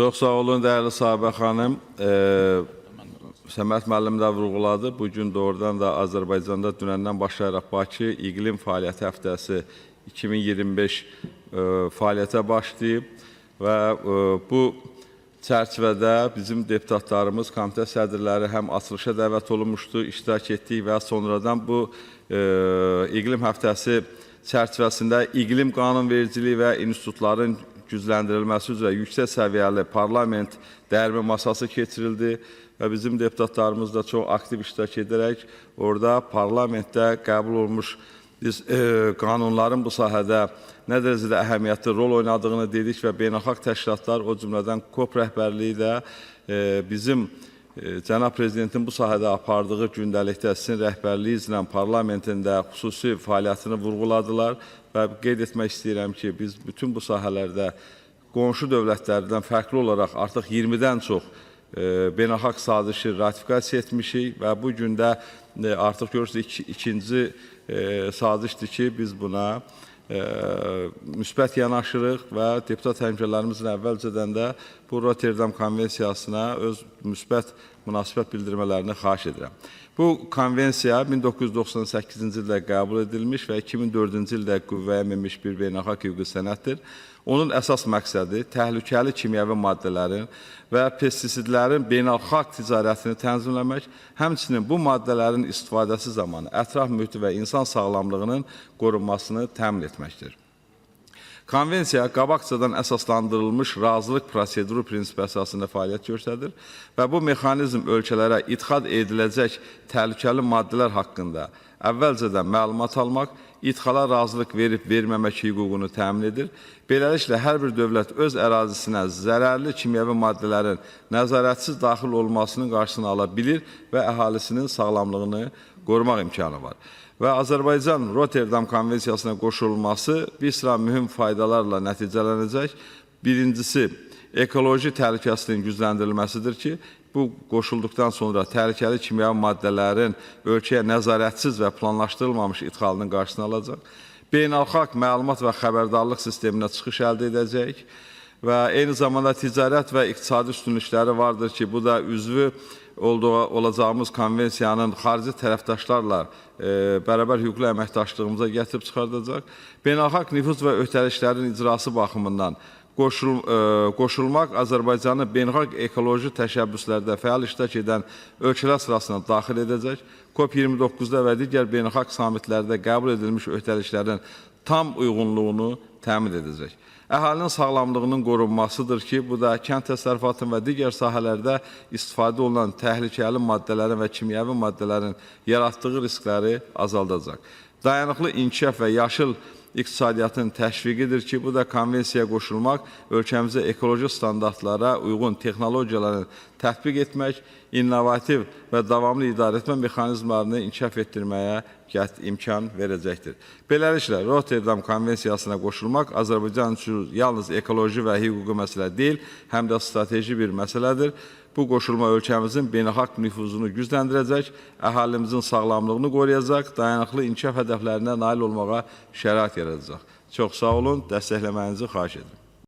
Çox sağ olun, dəyərli Sabah xanım. Səməd müəllim də vurğuladı. Bugün doğrudan da Azərbaycanda dünəndən başlayaraq Bakı İqlim Fəaliyyəti Həftəsi 2025 fəaliyyətə başlayıb və bu çərçivədə bizim deputatlarımız, komitə sədrləri həm açılışa dəvət olunmuşdu, iştirak etdik və sonradan bu İqlim Həftəsi çərçivəsində iqlim qanunvericiliyi və institutların gücləndirilməsi üzrə yüksək səviyyəli parlament dəyərmi masası keçirildi və bizim deputatlarımız da çox aktiv iştirak edərək orada parlamentdə qəbul olmuş biz qanunların bu sahədə nə dərəcədə əhəmiyyətli rol oynadığını dedik və beynəlxalq təşkilatlar, o cümlədən COP rəhbərliyi də bizim Cənab Prezidentin bu sahədə apardığı gündəlikdə sizin rəhbərliyinizlə parlamentin də xüsusi fəaliyyətini vurğuladılar və qeyd etmək istəyirəm ki, biz bütün bu sahələrdə qonşu dövlətlərdən fərqli olaraq artıq 20-dən çox beynəlxalq sazişi ratifikasiya etmişik və bu gün də artıq görürsünüz ikinci sazişdir ki, biz buna müsbət yanaşırıq və deputat həmkarlarımızın əvvəlcədən də bu Rotterdam konvensiyasına öz müsbət münasibət bildirmələrini xahiş edirəm. Bu konvensiya 1998-ci ildə qəbul edilmiş və 2004-cü ildə qüvvəyə minmiş bir beynəlxalq hüquqi sənəddir. Onun əsas məqsədi təhlükəli kimyəvi maddələrin və pestisidlərin beynəlxalq ticarətini tənzimləmək, həmçinin bu maddələrin istifadəsi zamanı ətraf mühiti və insan sağlamlığının qorunmasını təmin etməkdir. Konvensiya qabaqcadan əsaslandırılmış razılıq proseduru prinsipi əsasında fəaliyyət göstərir və bu mexanizm ölkələrə idxal ediləcək təhlükəli maddələr haqqında əvvəlcədən məlumat almaq, idxala razılıq verib-verməmək hüququnu təmin edir. Beləliklə, hər bir dövlət öz ərazisinə zərərli kimyəvi maddələrin nəzarətsiz daxil olmasının qarşısını ala bilir və əhalisinin sağlamlığını qorumaq imkanı var. Və Azərbaycan Rotterdam konvensiyasına qoşulması bir sıra mühüm faydalarla nəticələnəcək. Birincisi, ekoloji təhlükəsizliyin gücləndirilməsidir ki, bu qoşulduqdan sonra təhlükəli kimyəvi maddələrin ölkəyə nəzarətsiz və planlaşdırılmamış idxalının qarşısını alacaq. Beynəlxalq məlumat və xəbərdarlıq sisteminə çıxış əldə edəcək və eyni zamanda ticarət və iqtisadi üstünlükləri vardır ki, bu da üzvü olacağımız konvensiyanın xarici tərəfdaşlarla bərabər hüquqlu əməkdaşlığımıza gətirib çıxardacaq. Beynəlxalq nüfuz və öhdəliklərin icrası baxımından qoşulmaq Azərbaycanı beynəlxalq ekoloji təşəbbüslərdə fəal iştirak edən ölkələr sırasına daxil edəcək. COP29-da və digər beynəlxalq samitlərdə qəbul edilmiş öhdəliklərin tam uyğunluğunu təmin edəcək. Əhalinin sağlamlığının qorunmasıdır ki, bu da kənd təsərrüfatının və digər sahələrdə istifadə olunan təhlükəli maddələrin və kimyəvi maddələrin yaratdığı riskləri azaldacaq. Dayanıqlı inkişaf və yaşıl iqtisadiyyatın təşviqidir ki, bu da konvensiyaya qoşulmaq, ölkəmizə ekoloji standartlara uyğun texnologiyaları tətbiq etmək, innovativ və davamlı idarə etmə mexanizmlarını inkişaf etdirməyə imkan verəcəkdir. Beləliklə, Rotterdam konvensiyasına qoşulmaq Azərbaycan üçün yalnız ekoloji və hüquqi məsələ deyil, həm də strateji bir məsələdir. Bu qoşulma ölkəmizin beynəlxalq nüfuzunu gücləndirəcək, əhalimizin sağlamlığını qoruyacaq, dayanıqlı inkişaf hədəflərinə nail olmağa şərait yaradacaq. Çox sağ olun, dəstəkləməyinizi xahiş edirəm.